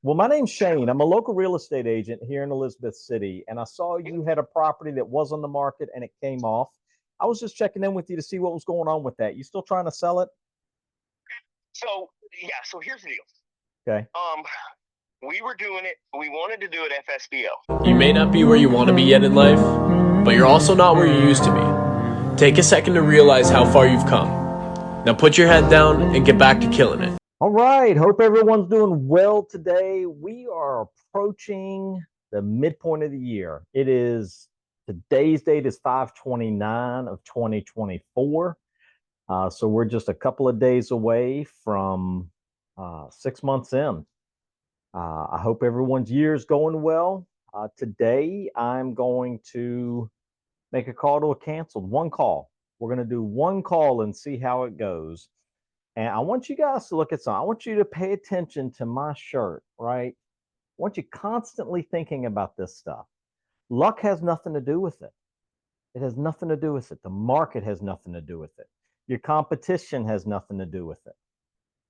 Well, my name's Shane. I'm a local real estate agent here in Elizabeth City, and I saw you had a property that was on the market and it came off. I was just checking in with you to see what was going on with that. You still trying to sell it? So here's the deal. Okay. Um, we were doing it. We wanted to do it FSBO. You may not be where you want to be yet in life, but you're also not where you used to be. Take a second to realize how far you've come. Now put your head down and get back to killing it. All right. Hope everyone's doing well today. We are approaching the midpoint of the year. Today's date is 5/29 of 2024. So we're just a couple of days away from 6 months in. I hope everyone's year is going well. Today, I'm going to make a call to a canceled one call. We're going to do one call and see how it goes. And I want you guys to look at something. I want you to pay attention to my shirt, right? I want you constantly thinking about this stuff. Luck has nothing to do with it. It has nothing to do with it. The market has nothing to do with it. Your competition has nothing to do with it,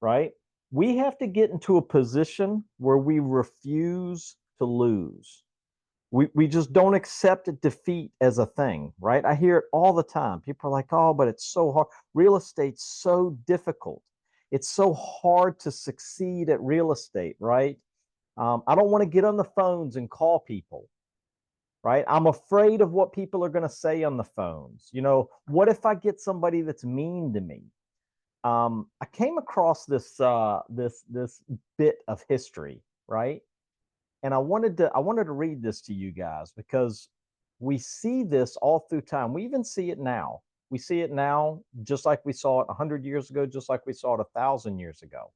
right? We have to get into a position where we refuse to lose. We just don't accept defeat as a thing, right? I hear it all the time. People are like, oh, but it's so hard. Real estate's so difficult. It's so hard to succeed at real estate, right? I don't want to get on the phones and call people, right? I'm afraid of what people are going to say on the phones. What if I get somebody that's mean to me? I came across this bit of history, right? And I wanted to read this to you guys because we see this all through time. We even see it now. We see it now, just like we saw it 100 years ago, just like we saw it 1,000 years ago.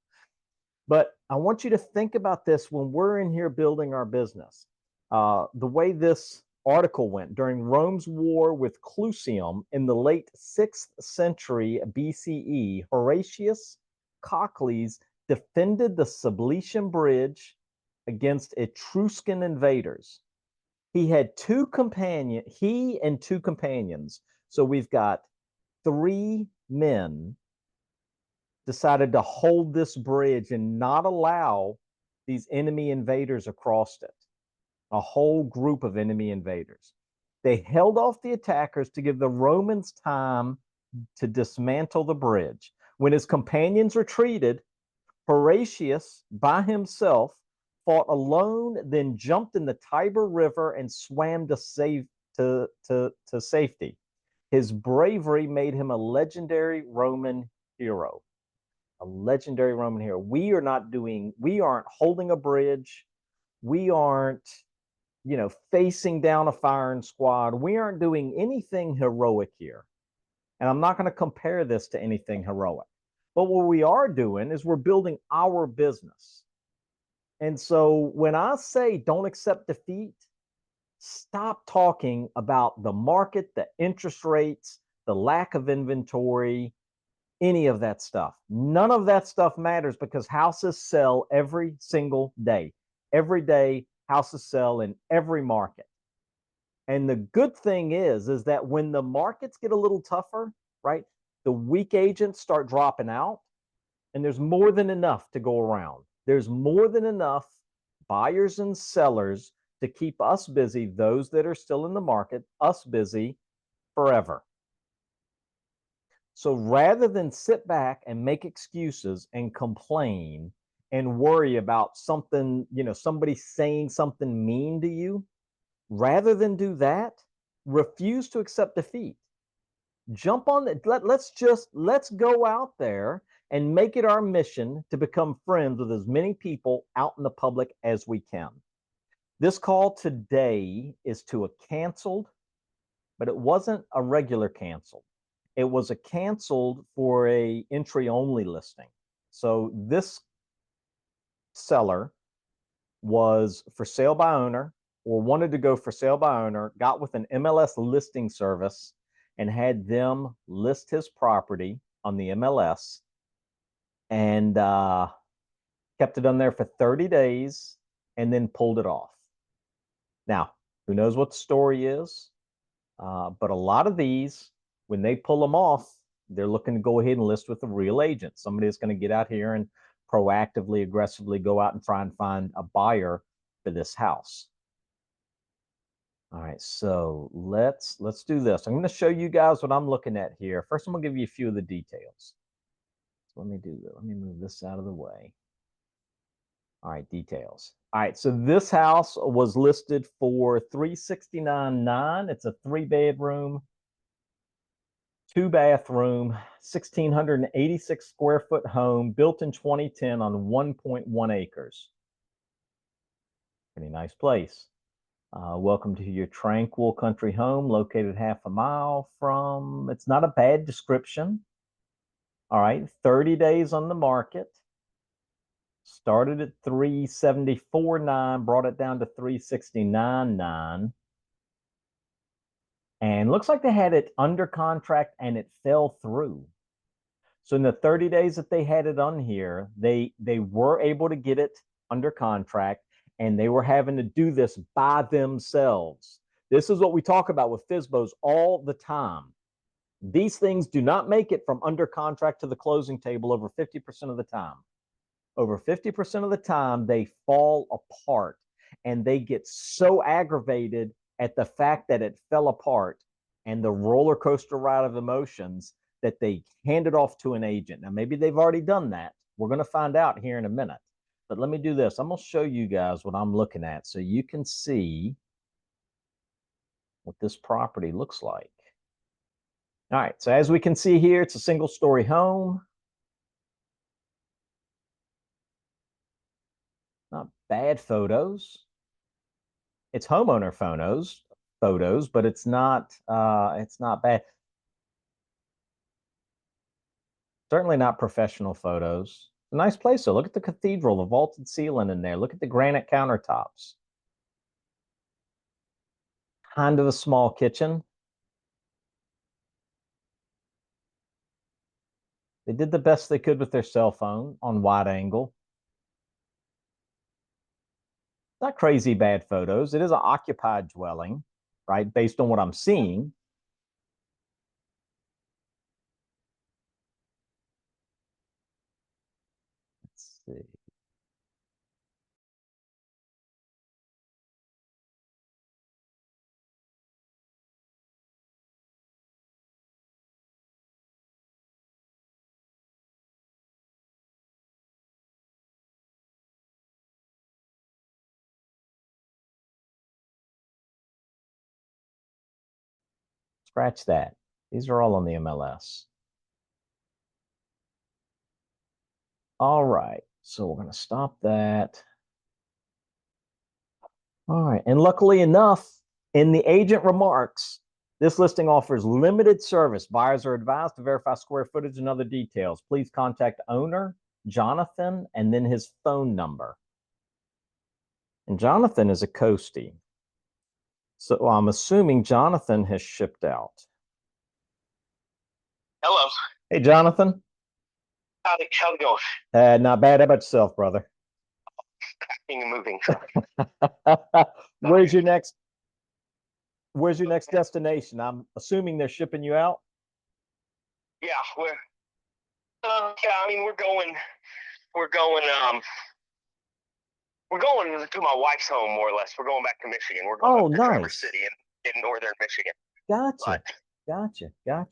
But I want you to think about this when we're in here building our business. The way this article went during Rome's war with Clusium in the late 6th century BCE, Horatius Cocles defended the Sublician Bridge against Etruscan invaders. He and two companions. So we've got three men decided to hold this bridge and not allow these enemy invaders across it. A whole group of enemy invaders. They held off the attackers to give the Romans time to dismantle the bridge. When his companions retreated, Horatius, by himself, fought alone, then jumped in the Tiber River and swam to safety. His bravery made him a legendary Roman hero. A legendary Roman hero. We aren't holding a bridge. We aren't, facing down a firing squad. We aren't doing anything heroic here. And I'm not going to compare this to anything heroic. But what we are doing is we're building our business. And so when I say don't accept defeat, stop talking about the market, the interest rates, the lack of inventory, any of that stuff. None of that stuff matters because houses sell every single day. Every day, houses sell in every market. And the good thing is that when the markets get a little tougher, right, the weak agents start dropping out and there's more than enough to go around. There's more than enough buyers and sellers to keep us busy, those that are still in the market, us busy forever. So rather than sit back and make excuses and complain and worry about something, somebody saying something mean to you, rather than do that, refuse to accept defeat. Jump on it. Let's go out there and make it our mission to become friends with as many people out in the public as we can. This call today is to a canceled, but it wasn't a regular canceled. It was a canceled for a entry only listing. So this seller was for sale by owner or wanted to go for sale by owner, got with an MLS listing service and had them list his property on the MLS and kept it on there for 30 days and then pulled it off. Now, who knows what the story is? But a lot of these, when they pull them off, they're looking to go ahead and list with a real agent, somebody that's going to get out here and proactively, aggressively go out and try and find a buyer for this house. All right, so let's do this. I'm going to show you guys what I'm looking at here. First, I'm going to give you a few of the details. So let me do that. Let me move this out of the way. All right, details. All right, so this house was listed for $369,900. It's a 3-bedroom, 2-bathroom, 1,686 square foot home built in 2010 on 1.1 acres. Pretty nice place. Welcome to your tranquil country home located half a mile from, it's not a bad description. All right, 30 days on the market. Started at 374.9, brought it down to 369.9. And looks like they had it under contract and it fell through. So in the 30 days that they had it on here, they were able to get it under contract, and they were having to do this by themselves. This is what we talk about with FSBOs all the time. These things do not make it from under contract to the closing table over 50% of the time. Over 50% of the time, they fall apart, and they get so aggravated at the fact that it fell apart and the roller coaster ride of emotions that they hand it off to an agent. Now, maybe they've already done that. We're going to find out here in a minute. But let me do this. I'm going to show you guys what I'm looking at so you can see what this property looks like. All right, so as we can see here, it's a single-story home. Not bad photos. It's homeowner photos, but it's not bad. Certainly not professional photos. A nice place, though. Look at the cathedral, the vaulted ceiling in there. Look at the granite countertops. Kind of a small kitchen. They did the best they could with their cell phone on wide angle. Not crazy bad photos. It is an occupied dwelling, right? Based on what I'm seeing. Let's see. Scratch that. These are all on the MLS. All right, so we're going to stop that. All right, and luckily enough, in the agent remarks, this listing offers limited service. Buyers are advised to verify square footage and other details. Please contact owner Jonathan and then his phone number. And Jonathan is a Coastie. So I'm assuming Jonathan has shipped out. Hello. Hey, Jonathan. How's it going? Not bad. How about yourself, brother? Being a moving. Where's your next destination? I'm assuming they're shipping you out. Yeah, I mean, we're going to my wife's home, more or less. We're going back to Michigan. We're going to Traverse City in northern Michigan. Gotcha. Yeah,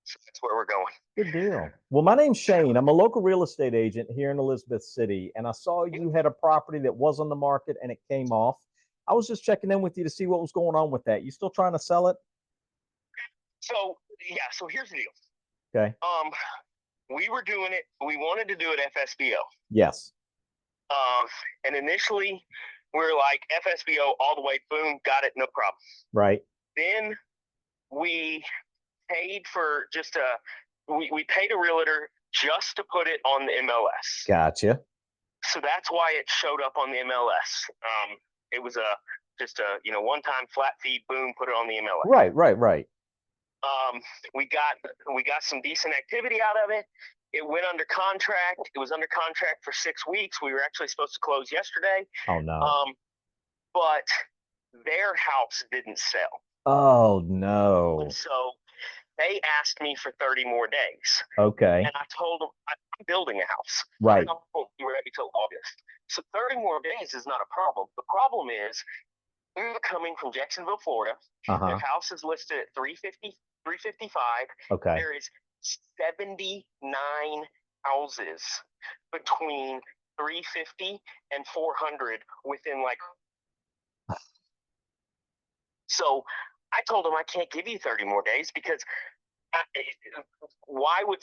so that's where we're going. Good deal. Well, my name's Shane. I'm a local real estate agent here in Elizabeth City, and I saw you had a property that was on the market and it came off. I was just checking in with you to see what was going on with that. You still trying to sell it? So here's the deal. Okay. We were doing it. We wanted to do it FSBO. Yes. And initially we were like FSBO all the way. Boom, got it, no problem. Right. Then we paid for we paid a realtor just to put it on the MLS. Gotcha. So that's why it showed up on the MLS. It was just a one-time flat fee. Boom, put it on the MLS. Right. We got some decent activity out of it. It went under contract. It was under contract for 6 weeks. We were actually supposed to close yesterday. Oh no. But their house didn't sell. Oh no. they asked me for 30 more days. Okay. And I told them, I'm building a house. Right. I won't be ready till August. So 30 more days is not a problem. The problem is they're coming from Jacksonville, Florida. Their house is listed at 355. Okay. There is 79 houses between 350 and 400 within like. So I told him I can't give you 30 more days because why would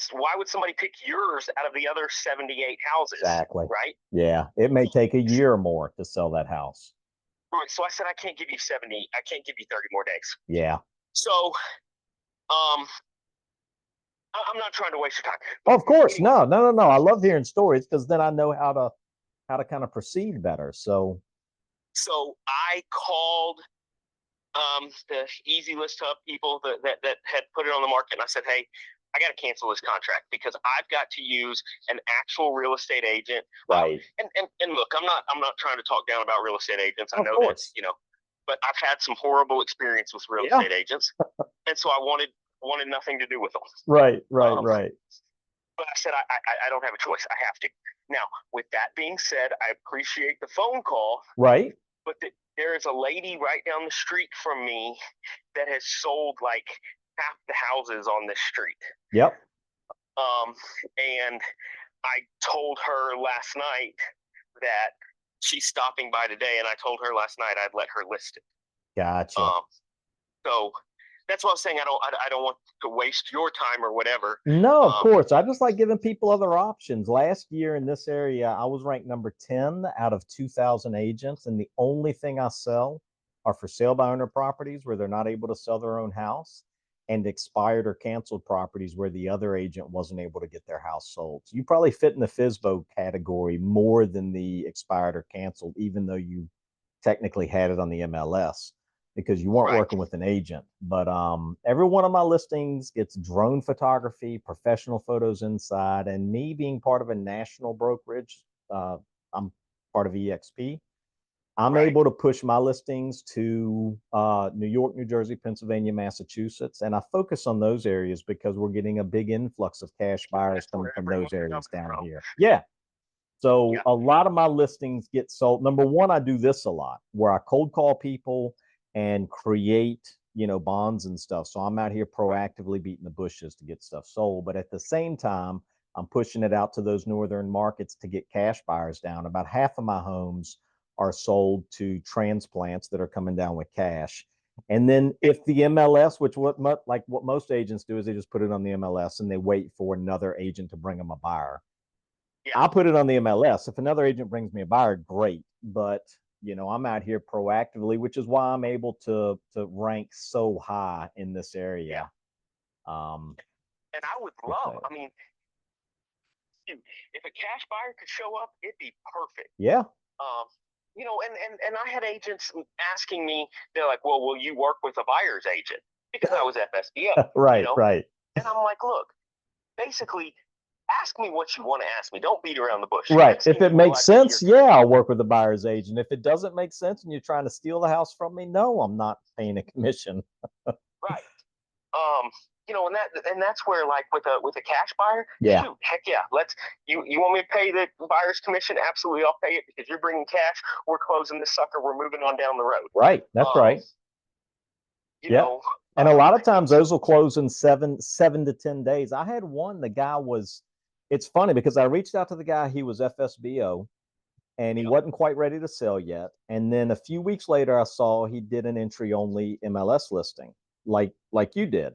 somebody pick yours out of the other 78 houses? Exactly. Right. Yeah. It may take a year or more to sell that house. Right. So I said, I can't give you 70. I can't give you 30 more days. Yeah. So, I'm not trying to waste your time. Oh, of course. No. I love hearing stories because then I know how to kind of proceed better. So I called the Easy List Hub people that had put it on the market, and I said, hey, I got to cancel this contract because I've got to use an actual real estate agent. Right. And look, I'm not trying to talk down about real estate agents. I Of know course. that, but I've had some horrible experience with real estate agents, and so I wanted nothing to do with them. Right. But I said, I don't have a choice. I have to. Now, with that being said, I appreciate the phone call. Right. But there is a lady right down the street from me that has sold like half the houses on this street. Yep. And I told her last night that she's stopping by today, and I told her last night I'd let her list it. Gotcha. So that's what I was saying. I don't want to waste your time or whatever. No, of course. I just like giving people other options. Last year in this area, I was ranked number 10 out of 2,000 agents, and the only thing I sell are for sale by owner properties where they're not able to sell their own house, and expired or canceled properties where the other agent wasn't able to get their house sold. So you probably fit in the FSBO category more than the expired or canceled, even though you technically had it on the MLS because you weren't working with an agent. But every one of my listings gets drone photography, professional photos inside, and me being part of a national brokerage, I'm part of EXP. I'm able to push my listings to New York, New Jersey, Pennsylvania, Massachusetts, and I focus on those areas because we're getting a big influx of cash buyers coming from those areas down here. Yeah. So a lot of my listings get sold. Number one, I do this a lot where I cold call people and create, bonds and stuff. So I'm out here proactively beating the bushes to get stuff sold. But at the same time, I'm pushing it out to those northern markets to get cash buyers down. About half of my homes are sold to transplants that are coming down with cash. And then if the MLS, which what most agents do is they just put it on the MLS and they wait for another agent to bring them a buyer. I'll put it on the MLS. If another agent brings me a buyer, great. But I'm out here proactively, which is why I'm able to rank so high in this area. And I would love, if a cash buyer could show up, it'd be perfect. Yeah. And I had agents asking me, they're like, well, will you work with a buyer's agent? Because I was FSBO. Right. And I'm like, look, basically, ask me what you want to ask me. Don't beat around the bush. Right. If it makes sense, I'll work with the buyer's agent. If it doesn't make sense and you're trying to steal the house from me, no, I'm not paying a commission. Right. And that's where, like, with a cash buyer, shoot, heck yeah, you want me to pay the buyer's commission? Absolutely, I'll pay it because you're bringing cash. We're closing this sucker. We're moving on down the road. Right. That's right. And a lot of times those will close in 7 to 10 days. I had one, the guy it's funny because I reached out to the guy, he was FSBO and he wasn't quite ready to sell yet. And then a few weeks later, I saw he did an entry only MLS listing like you did.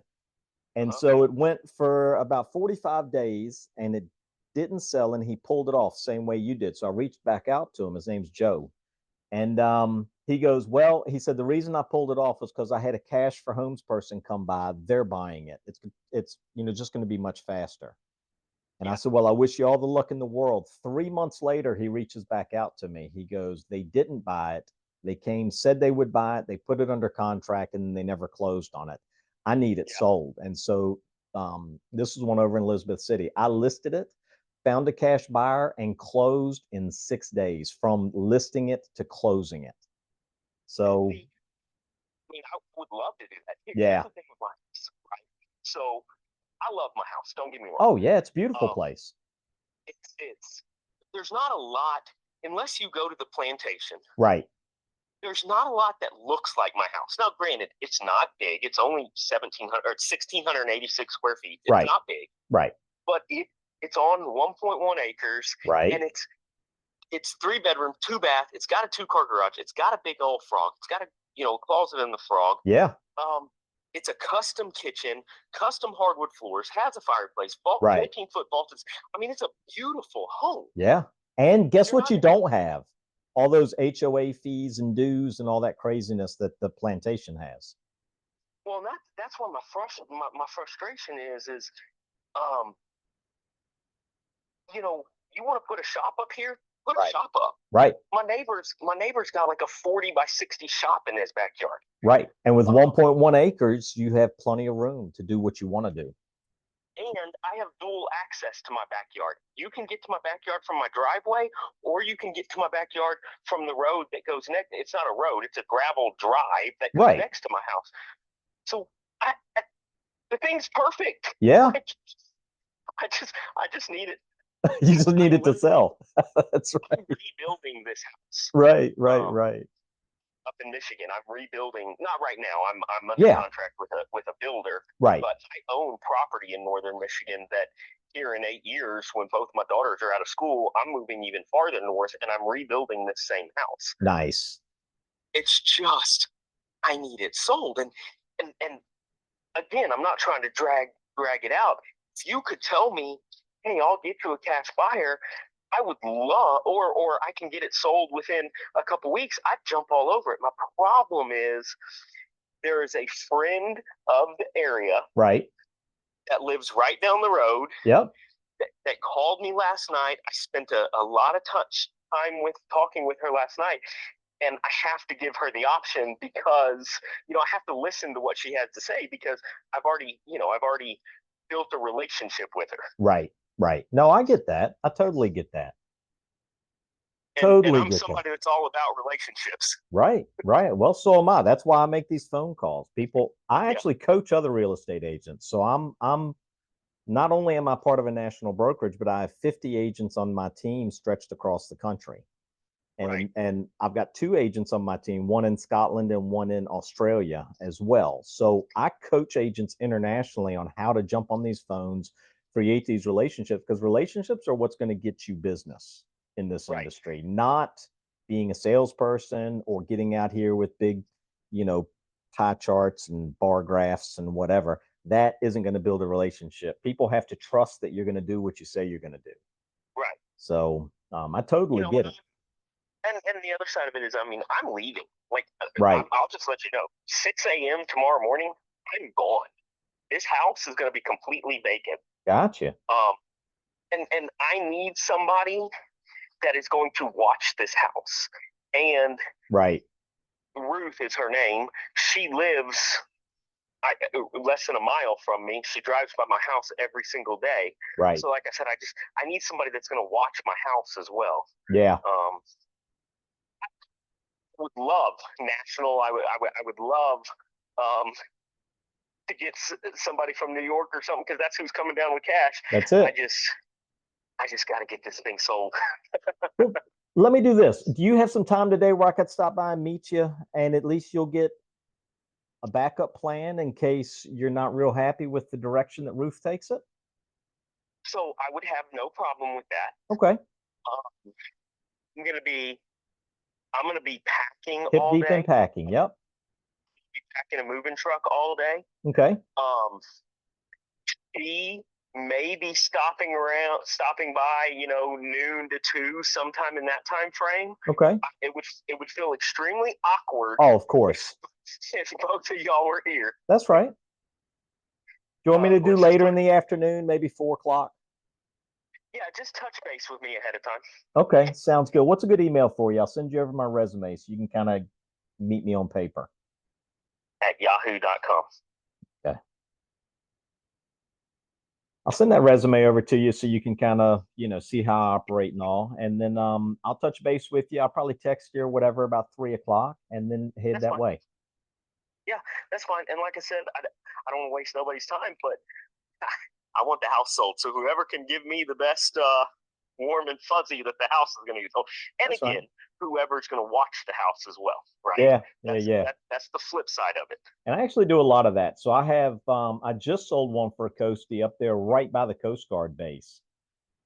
And so it went for about 45 days and it didn't sell and he pulled it off same way you did. So I reached back out to him. His name's Joe. And he goes, well, he said, the reason I pulled it off was because I had a cash for homes person come by. They're buying it. It's just going to be much faster. And I said, well, I wish you all the luck in the world. 3 months later, he reaches back out to me. He goes, they didn't buy it. They came, said they would buy it. They put it under contract and they never closed on it. I need it sold. And so this is one over in Elizabeth City. I listed it, found a cash buyer, and closed in 6 days from listing it to closing it. So, I would love to do that. Yeah. Here's the thing with mine, right? So I love my house. Don't get me wrong. Oh yeah, it's a beautiful place. It's there's not a lot unless you go to the plantation. Right. There's not a lot that looks like my house. Now, granted, it's not big. It's only 1,686 square feet. It's Right. not big. Right. But it's on 1.1 acres. Right. And it's 3-bedroom, 2-bath. It's got a 2-car garage. It's got a big old frog. It's got a closet in the frog. Yeah. It's a custom kitchen, custom hardwood floors, has a fireplace, Right. 14-foot vaulted. I mean, it's a beautiful home. Yeah. And guess what you don't have? All those HOA fees and dues and all that craziness that the plantation has. Well, that's what my frustration is you want to put a shop up here? Put a shop up. Right. My neighbor's got like a 40 by 60 shop in his backyard. Right. And with 1.1 acres, you have plenty of room to do what you want to do. And I have dual access to my backyard. You can get to my backyard from my driveway, or you can get to my backyard from the road that goes next. It's not a road; it's a gravel drive that goes next to my house. So the thing's perfect. Yeah. I just need it. You just need it to sell. That's right. I'm rebuilding this house. Right. Up in Michigan, I'm rebuilding. Not right now. I'm under contract with a builder. Right. But I own property in northern Michigan that here in 8 years, when both my daughters are out of school, I'm moving even farther north, and I'm rebuilding this same house. Nice. It's just I need it sold, and again, I'm not trying to drag it out. If you could tell me, hey, I'll get you a cash buyer, I would love, or I can get it sold within a couple weeks, I'd jump all over it. My problem is there is a friend of the area that lives right down the road that called me last night. I spent a lot of time talking with her last night, and I have to give her the option because I have to listen to what she has to say because I've already built a relationship with her. Right. No, I get that. I totally get that. And I'm somebody that's all about relationships. Right. Well, so am I. That's why I make these phone calls. I actually coach other real estate agents. So I'm not only am I part of a national brokerage, but I have 50 agents on my team stretched across the country. And I've got 2 agents on my team, one in Scotland and one in Australia as well. So I coach agents internationally on how to jump on these phones, create these relationships, because relationships are what's going to get you business in this industry, not being a salesperson or getting out here with big, pie charts and bar graphs and whatever. That isn't going to build a relationship. People have to trust that you're going to do what you say you're going to do. Right. So I totally get it. And the other side of it is, I'm leaving. I'll just let you know, 6 a.m. tomorrow morning, I'm gone. This house is going to be completely vacant. Gotcha. And I need somebody that is going to watch this house. And Ruth is her name. She lives less than a mile from me. She drives by my house every single day. Right. So like I said, I need somebody that's going to watch my house as well. Yeah. Would love national. I would love to get somebody from New York or something, because that's who's coming down with cash. That's it. I just got to get this thing sold. Let me do this. Do you have some time today where I could stop by and meet you, and at least you'll get a backup plan in case you're not real happy with the direction that Ruth takes it? So I would have no problem with that. Okay. I'm gonna be packing Hip all deep day. in packing. Yep. Be packing a moving truck all day. Okay. She may be stopping by, noon to 2, sometime in that time frame. Okay. It would feel extremely awkward. Oh, of course. If both of y'all were here. That's right. Do you want me to do later in the afternoon, maybe 4 o'clock? Yeah, just touch base with me ahead of time. Okay, sounds good. What's a good email for you? I'll send you over my resume so you can kind of meet me on paper. At yahoo.com. Okay. I'll send that resume over to you so you can kind of, see how I operate and all. And then I'll touch base with you. I'll probably text you or whatever about 3 o'clock and then head that way. Yeah, that's fine. And like I said, I don't want to waste nobody's time, but I want the house sold. So whoever can give me the best warm and fuzzy that the house is going to be sold, and That's again, right. whoever's going to watch the house as well, right? Yeah, That's yeah. that's the flip side of it. And I actually do a lot of that. So I have I just sold one for a coastie up there right by the Coast Guard base.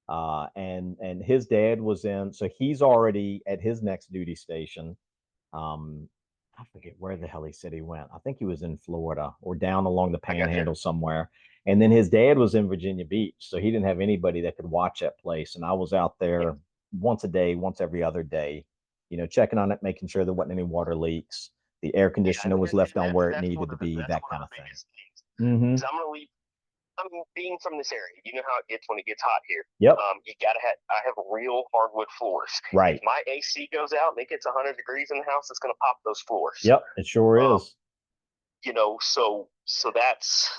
And his dad was in, so he's already at his next duty station. Um, I forget where the hell he said he went. I think he was in Florida or down along the I got you. Panhandle somewhere. And then his dad was in Virginia Beach, so he didn't have anybody that could watch that place. And I was out Yeah, there once a day, once every other day, checking on it, making sure there wasn't any water leaks. The air yeah, conditioner was left and on where it that's needed to be, that's that one of kind the of thing. biggest things. Mm-hmm. Is I'm going to leave. I'm being from this area. You know how it gets when it gets hot here. Yep. You gotta have. I have real hardwood floors. Right. If my AC goes out and it gets 100 degrees in the house, it's gonna pop those floors. Yep. It sure is. So that's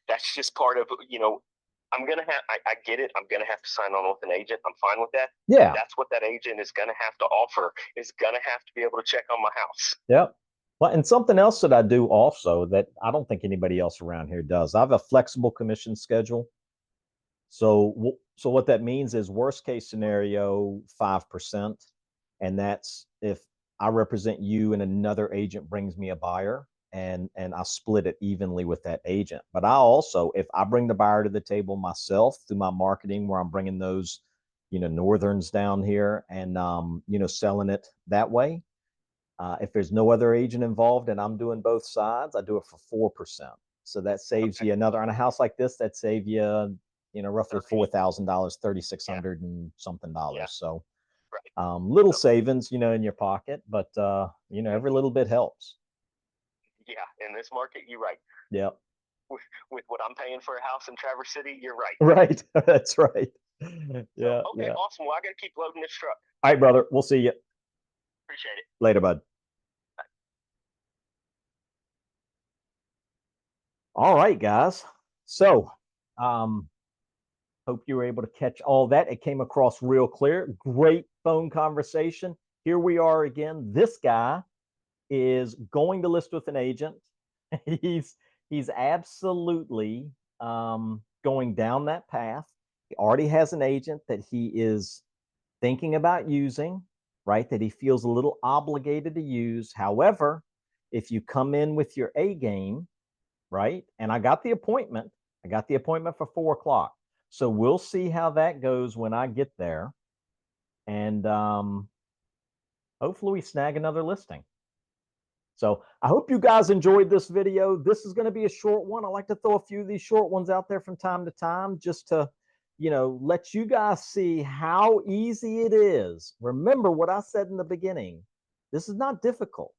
that's just part of. I'm gonna have. I get it. I'm gonna have to sign on with an agent. I'm fine with that. Yeah. That's what that agent is gonna have to offer. Is gonna have to be able to check on my house. Yep. Well, and something else that I do also that I don't think anybody else around here does. I have a flexible commission schedule. So what that means is worst case scenario 5%, and that's if I represent you and another agent brings me a buyer, and I split it evenly with that agent. But I also, if I bring the buyer to the table myself through my marketing, where I'm bringing those, northerns down here and selling it that way. If there's no other agent involved and I'm doing both sides, I do it for 4%. So that saves you another on a house like this. That save you, roughly $4,000, 3,600 and something dollars. Yeah. So, Right. little savings, in your pocket, but every little bit helps. Yeah, in this market, you're right. Yep. With what I'm paying for a house in Traverse City, you're right. Right. That's right. So, Yeah. okay, Yeah. awesome. Well, I got to keep loading this truck. All right, brother. We'll see you Appreciate it. later, bud. All right, guys. So, hope you were able to catch all that. It came across real clear. Great phone conversation. Here we are again. This guy is going to list with an agent. he's he's absolutely going down that path. He already has an agent that he is thinking about using, right? That he feels a little obligated to use. However, if you come in with your A game, right? And I got the appointment. I got the appointment for 4 o'clock. So we'll see how that goes when I get there. And hopefully we snag another listing. So I hope you guys enjoyed this video. This is going to be a short one. I like to throw a few of these short ones out there from time to time just to, let you guys see how easy it is. Remember what I said in the beginning. This is not difficult.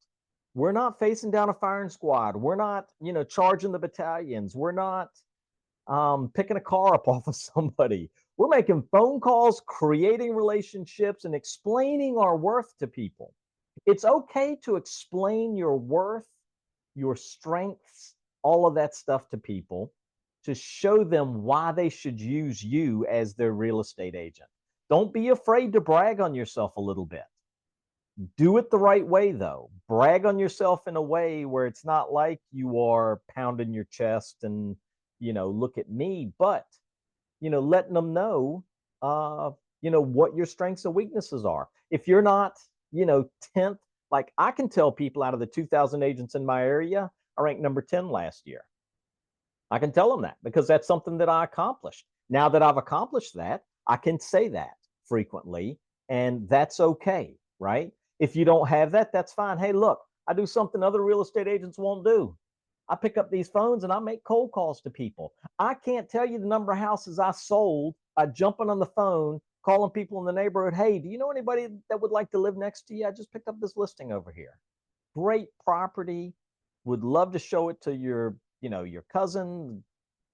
We're not facing down a firing squad. We're not, charging the battalions. We're not picking a car up off of somebody. We're making phone calls, creating relationships, and explaining our worth to people. It's okay to explain your worth, your strengths, all of that stuff to people to show them why they should use you as their real estate agent. Don't be afraid to brag on yourself a little bit. Do it the right way, though. Brag on yourself in a way where it's not like you are pounding your chest and, look at me, but, letting them know, what your strengths and weaknesses are. If you're not, 10th, like I can tell people out of the 2,000 agents in my area, I ranked number 10 last year. I can tell them that because that's something that I accomplished. Now that I've accomplished that, I can say that frequently, and that's okay, right? If you don't have that, that's fine. Hey, look, I do something other real estate agents won't do. I pick up these phones and I make cold calls to people. I can't tell you the number of houses I sold by jumping on the phone, calling people in the neighborhood. Hey, do you know anybody that would like to live next to you? I just picked up this listing over here. Great property. Would love to show it to your cousin,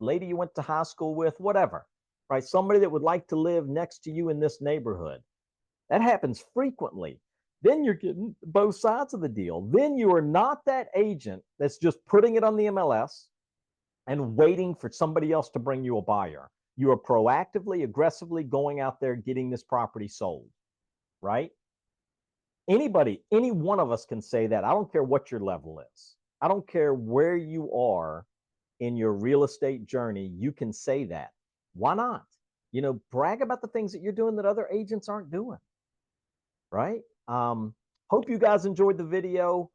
lady you went to high school with, whatever, right? Somebody that would like to live next to you in this neighborhood. That happens frequently. Then you're getting both sides of the deal. Then you are not that agent that's just putting it on the MLS and waiting for somebody else to bring you a buyer. You are proactively, aggressively going out there getting this property sold, right? Anybody, any one of us can say that. I don't care what your level is. I don't care where you are in your real estate journey, you can say that. Why not? You know, brag about the things that you're doing that other agents aren't doing, right? Hope you guys enjoyed the video.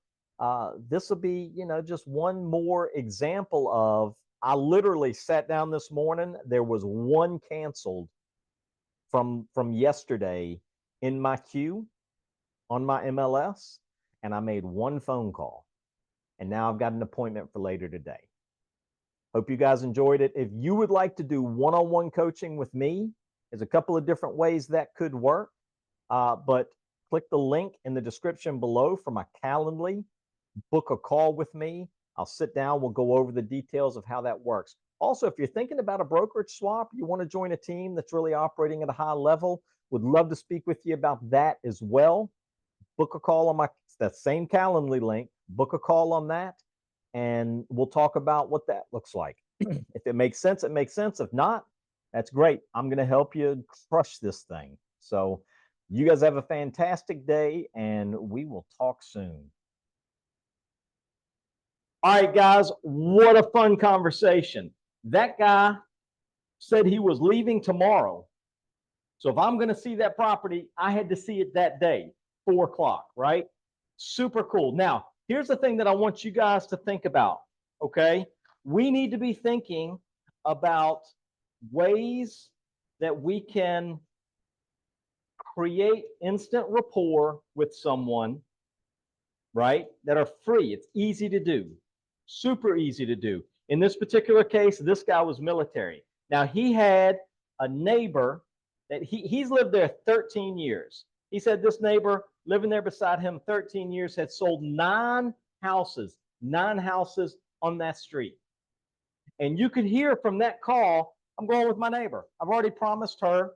This will be, you know, just one more example of, I literally sat down this morning. There was one canceled from yesterday in my queue on my MLS, and I made one phone call, and now I've got an appointment for later today. Hope you guys enjoyed it. If you would like to do one-on-one coaching with me, there's a couple of different ways that could work, but click the link in the description below for my Calendly. Book a call with me. I'll sit down. We'll go over the details of how that works. Also, if you're thinking about a brokerage swap, you want to join a team that's really operating at a high level, would love to speak with you about that as well. Book a call on that same Calendly link. Book a call on that, and we'll talk about what that looks like. If it makes sense, it makes sense. If not, that's great. I'm going to help you crush this thing. So you guys have a fantastic day, and we will talk soon. All right, guys, what a fun conversation. That guy said he was leaving tomorrow. So if I'm going to see that property, I had to see it that day, 4 o'clock, right? Super cool. Now, here's the thing that I want you guys to think about, okay? We need to be thinking about ways that we can create instant rapport with someone, right, that are free. It's easy to do, super easy to do. In this particular case, this guy was military. Now, he had a neighbor that he's lived there 13 years. He said this neighbor living there beside him 13 years had sold 9 houses on that street. And you could hear from that call, I'm going with my neighbor. I've already promised her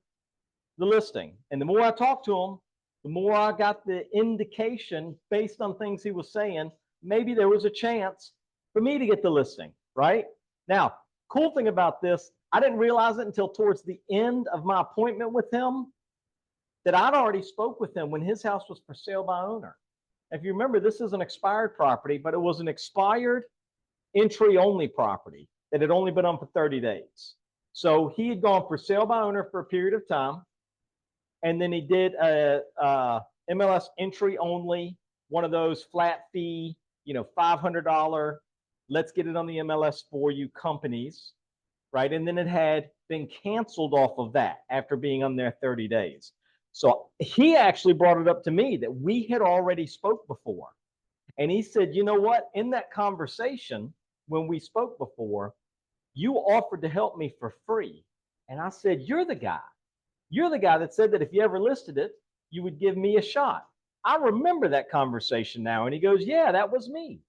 the listing. And the more I talked to him, the more I got the indication based on things he was saying, maybe there was a chance for me to get the listing, right? Now, cool thing about this, I didn't realize it until towards the end of my appointment with him that I'd already spoke with him when his house was for sale by owner. If you remember, this is an expired property, but it was an expired entry-only property that had only been on for 30 days. So he had gone for sale by owner for a period of time, and then he did a MLS entry-only, one of those flat fee, you know, $500, let's get it on the MLS for you companies, right? And then it had been canceled off of that after being on there 30 days. So he actually brought it up to me that we had already spoke before. And he said, you know what? In that conversation, when we spoke before, you offered to help me for free. And I said, you're the guy. You're the guy that said that if you ever listed it, you would give me a shot. I remember that conversation now. And he goes, yeah, that was me.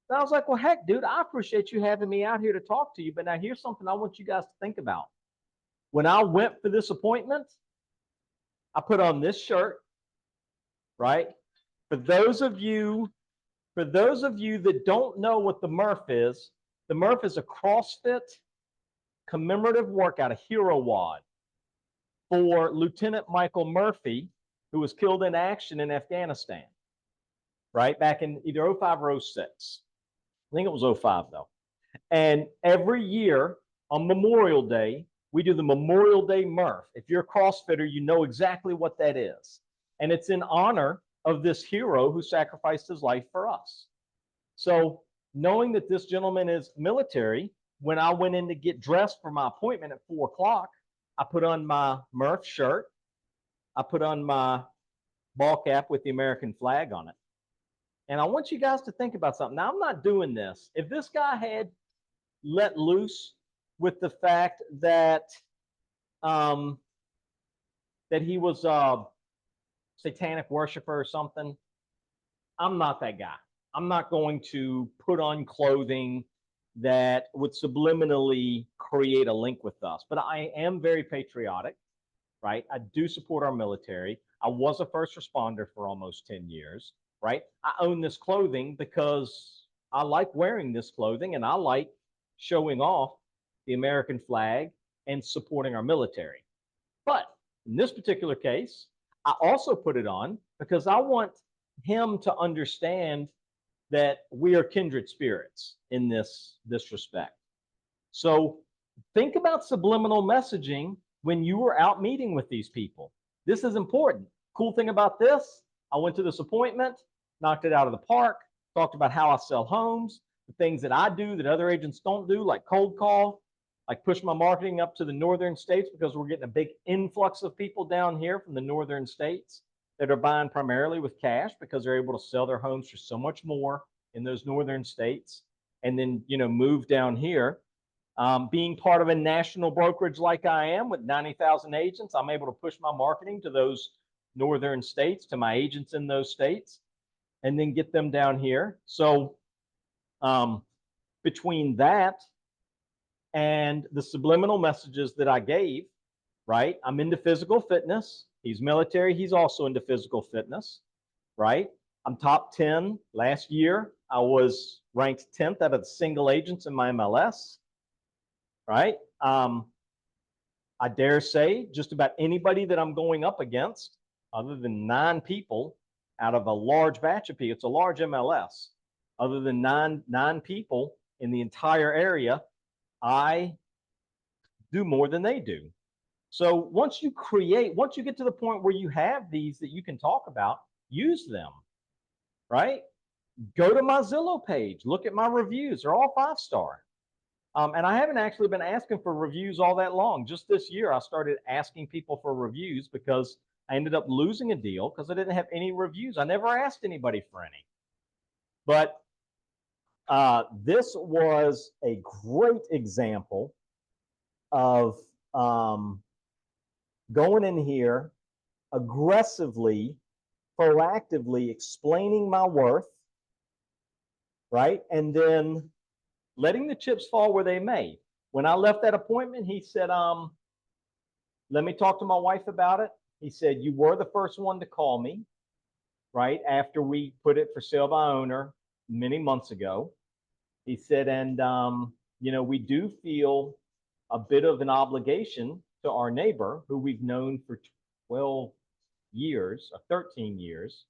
And I was like, well, heck, dude, I appreciate you having me out here to talk to you. But now here's something I want you guys to think about. When I went for this appointment, I put on this shirt, right? For those of you that don't know what the Murph is a CrossFit commemorative workout, a hero WOD for Lieutenant Michael Murphy, who was killed in action in Afghanistan, right? Back in either 05 or 06. I think it was 05 though. And every year on Memorial Day, we do the Memorial Day Murph. If you're a CrossFitter, you know exactly what that is. And it's in honor of this hero who sacrificed his life for us. So knowing that this gentleman is military, when I went in to get dressed for my appointment at 4 o'clock, I put on my Murph shirt. I put on my ball cap with the American flag on it. And I want you guys to think about something. Now, I'm not doing this. If this guy had let loose with the fact that that he was a satanic worshiper or something, I'm not that guy. I'm not going to put on clothing that would subliminally create a link with us. But I am very patriotic, right? I do support our military. I was a first responder for almost 10 years, right? I own this clothing because I like wearing this clothing and I like showing off the American flag and supporting our military. But in this particular case, I also put it on because I want him to understand that we are kindred spirits in this respect. So think about subliminal messaging when you were out meeting with these people. This is important. Cool thing about this, I went to this appointment, knocked it out of the park, talked about how I sell homes, the things that I do that other agents don't do, like cold call, like push my marketing up to the northern states, because we're getting a big influx of people down here from the northern states that are buying primarily with cash because they're able to sell their homes for so much more in those northern states, and then, you know, move down here. Being part of a national brokerage like I am with 90,000 agents, I'm able to push my marketing to those northern states, to my agents in those states, and then get them down here. So between that and the subliminal messages that I gave, right? I'm into physical fitness. He's military. He's also into physical fitness, right? I'm top 10. Last year, I was ranked 10th out of the single agents in my MLS, right? I dare say just about anybody that I'm going up against, other than 9 people out of a large batch of people, it's a large MLS, other than nine people in the entire area, I do more than they do. So once you get to the point where you have these that you can talk about, use them, right? Go to my Zillow page, look at my reviews. They're all 5-star. And I haven't actually been asking for reviews all that long. Just this year, I started asking people for reviews because I ended up losing a deal because I didn't have any reviews. I never asked anybody for any. But this was a great example of going in here, aggressively, proactively explaining my worth, right? And then letting the chips fall where they may. When I left that appointment, he said, let me talk to my wife about it. He said, you were the first one to call me, right? After we put it for sale by owner many months ago. He said, and, you know, we do feel a bit of an obligation to our neighbor who we've known for 12 years or 13 years.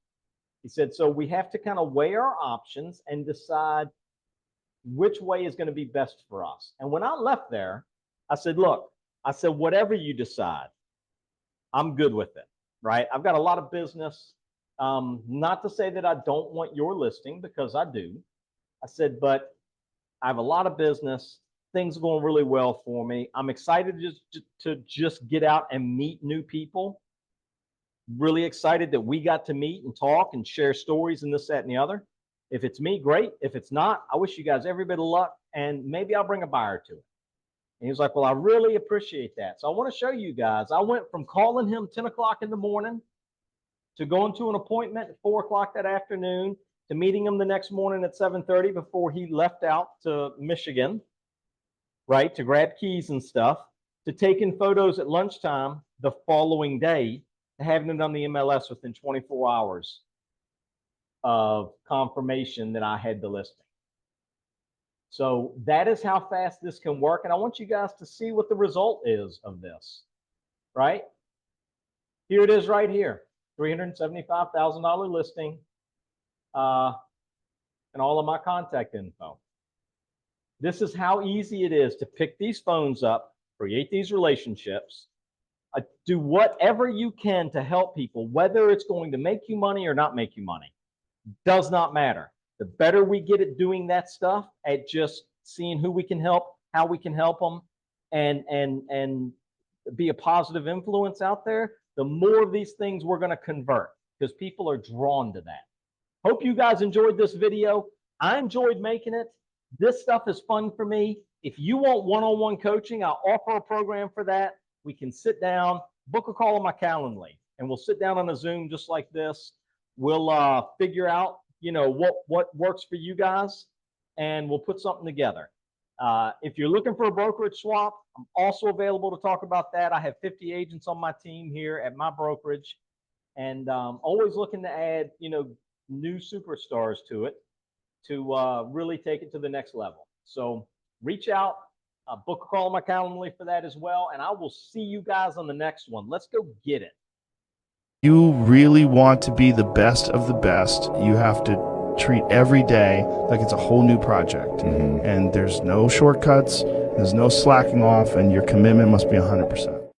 He said, so we have to kind of weigh our options and decide which way is going to be best for us. And when I left there, I said, look, I said, whatever you decide, I'm good with it, right? I've got a lot of business. Not to say that I don't want your listing, because I do. I said, but I have a lot of business. Things are going really well for me. I'm excited to just get out and meet new people. Really excited that we got to meet and talk and share stories and this, that, and the other. If it's me, great. If it's not, I wish you guys every bit of luck, and maybe I'll bring a buyer to it. And he was like, well, I really appreciate that. So I want to show you guys. I went from calling him 10 o'clock in the morning to going to an appointment at 4 o'clock that afternoon to meeting him the next morning at 7:30 before he left out to Michigan, right, to grab keys and stuff, to taking photos at lunchtime the following day, to having it on the MLS within 24 hours of confirmation that I had the listing. So that is how fast this can work. And I want you guys to see what the result is of this, right? Here it is right here, $375,000 listing, and all of my contact info. This is how easy it is to pick these phones up, create these relationships, do whatever you can to help people, whether it's going to make you money or not make you money. Does not matter. The better we get at doing that stuff, at just seeing who we can help, how we can help them, and be a positive influence out there, the more of these things we're going to convert, because people are drawn to that. Hope you guys enjoyed this video. I enjoyed making it. This stuff is fun for me. If you want one-on-one coaching, I'll offer a program for that. We can sit down, book a call on my Calendly, and we'll sit down on a Zoom just like this. We'll figure out, you know, what works for you guys, and we'll put something together. If you're looking for a brokerage swap, I'm also available to talk about that. I have 50 agents on my team here at my brokerage, and always looking to add, you know, new superstars to it to really take it to the next level. So reach out, book a call on my Calendly for that as well, and I will see you guys on the next one. Let's go get it. You really want to be the best of the best, you have to treat every day like it's a whole new project. And there's no shortcuts, there's no slacking off, and your commitment must be 100%.